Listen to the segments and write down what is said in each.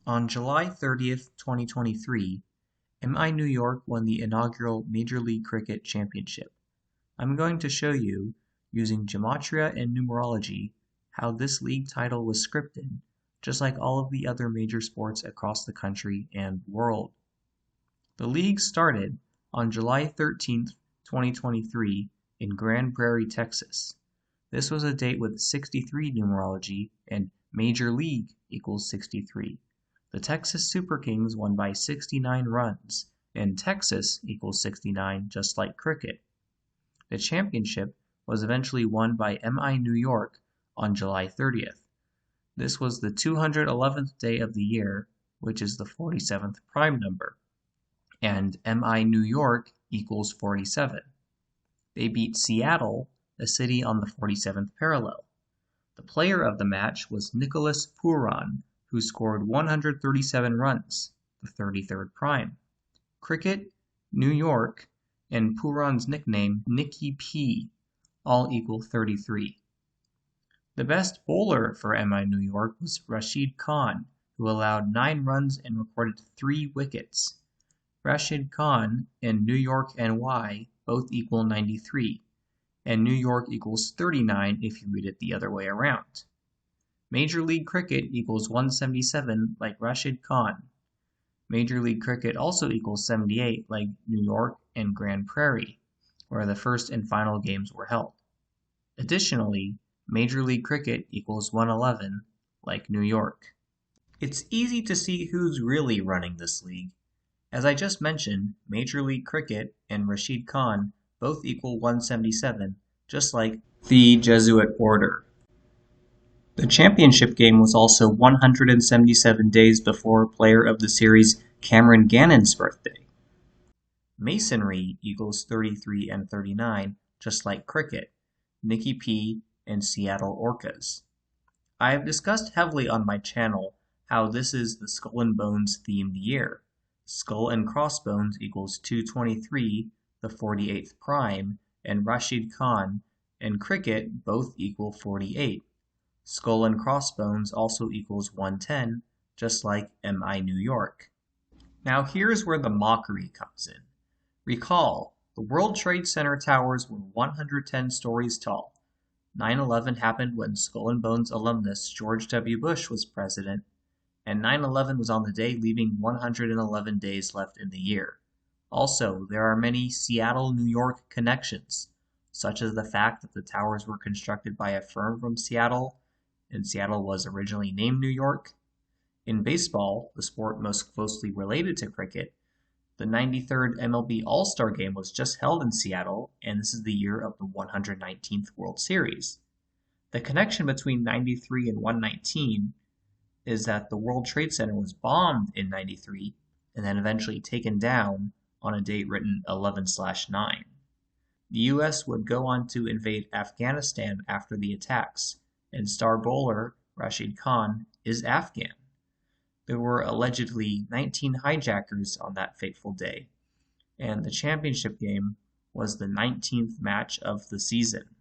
On July 30th, 2023, MI New York won the inaugural Major League Cricket Championship. I'm going to show you, using gematria and numerology, how this league title was scripted, just like all of the other major sports across the country and world. The league started on July 13th, 2023 in Grand Prairie, Texas. This was a date with 63 numerology and Major League equals 63. The Texas Super Kings won by 69 runs, and Texas equals 69, just like cricket. The championship was eventually won by MI New York on July 30th. This was the 211th day of the year, which is the 47th prime number, and MI New York equals 47. They beat Seattle, a city on the 47th parallel. The player of the match was Nicholas Pooran, who scored 137 runs, the 33rd prime. Cricket, New York, and Pooran's nickname, Nicky P, all equal 33. The best bowler for MI New York was Rashid Khan, who allowed 9 runs and recorded 3 wickets. Rashid Khan and New York NY both equal 93, and New York equals 39 if you read it the other way around. Major League Cricket equals 177 like Rashid Khan. Major League Cricket also equals 78 like New York and Grand Prairie, where the first and final games were held. Additionally, Major League Cricket equals 111 like New York. It's easy to see who's really running this league. As I just mentioned, Major League Cricket and Rashid Khan both equal 177, just like the Jesuit order. The championship game was also 177 days before player of the series Cameron Gannon's birthday. Masonry equals 33 and 39, just like cricket, Nicky P, and Seattle Orcas. I have discussed heavily on my channel how this is the Skull and Bones themed year. Skull and Crossbones equals 223, the 48th prime, and Rashid Khan and cricket both equal 48. Skull and Crossbones also equals 110, just like MI New York. Now here's where the mockery comes in. Recall, the World Trade Center towers were 110 stories tall. 9/11 happened when Skull and Bones alumnus George W. Bush was president, and 9/11 was on the day leaving 111 days left in the year. Also, there are many Seattle, New York connections, such as the fact that the towers were constructed by a firm from Seattle, and Seattle was originally named New York. In baseball, the sport most closely related to cricket, the 93rd MLB All-Star Game was just held in Seattle, and this is the year of the 119th World Series. The connection between 93 and 119 is that the World Trade Center was bombed in 93 and then eventually taken down on a date written 11/9. The U.S. would go on to invade Afghanistan after the attacks, and star bowler Rashid Khan is Afghan. There were allegedly 19 hijackers on that fateful day, and the championship game was the 19th match of the season.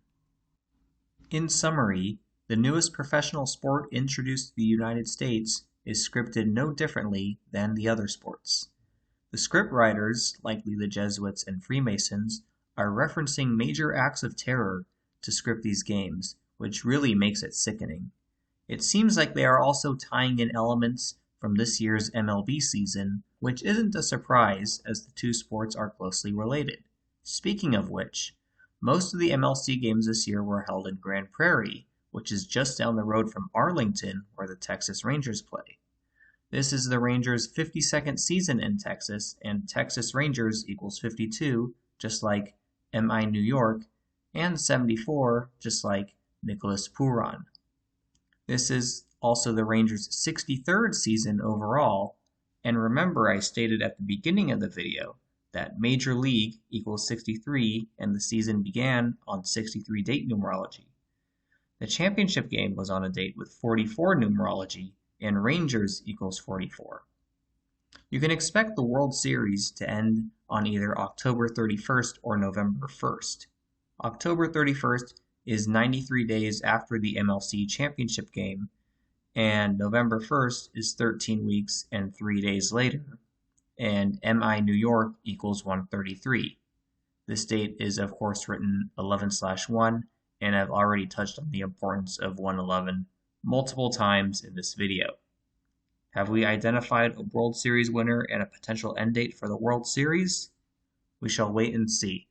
In summary, the newest professional sport introduced to the United States is scripted no differently than the other sports. The script writers, likely the Jesuits and Freemasons, are referencing major acts of terror to script these games, which really makes it sickening. It seems like they are also tying in elements from this year's MLB season, which isn't a surprise as the two sports are closely related. Speaking of which, most of the MLC games this year were held in Grand Prairie, which is just down the road from Arlington, where the Texas Rangers play. This is the Rangers' 52nd season in Texas, and Texas Rangers equals 52, just like MI New York, and 74, just like Nicholas Pooran. This is also the Rangers' 63rd season overall, and remember I stated at the beginning of the video that Major League equals 63 and the season began on 63 date numerology. The championship game was on a date with 44 numerology, and Rangers equals 44. You can expect the World Series to end on either October 31st or November 1st. October 31st is 93 days after the MLC championship game, and November 1st is 13 weeks and 3 days later, and MI New York equals 133. This date is of course written 11/1, and I've already touched on the importance of 111 multiple times in this video. Have we identified a World Series winner and a potential end date for the World Series? We shall wait and see.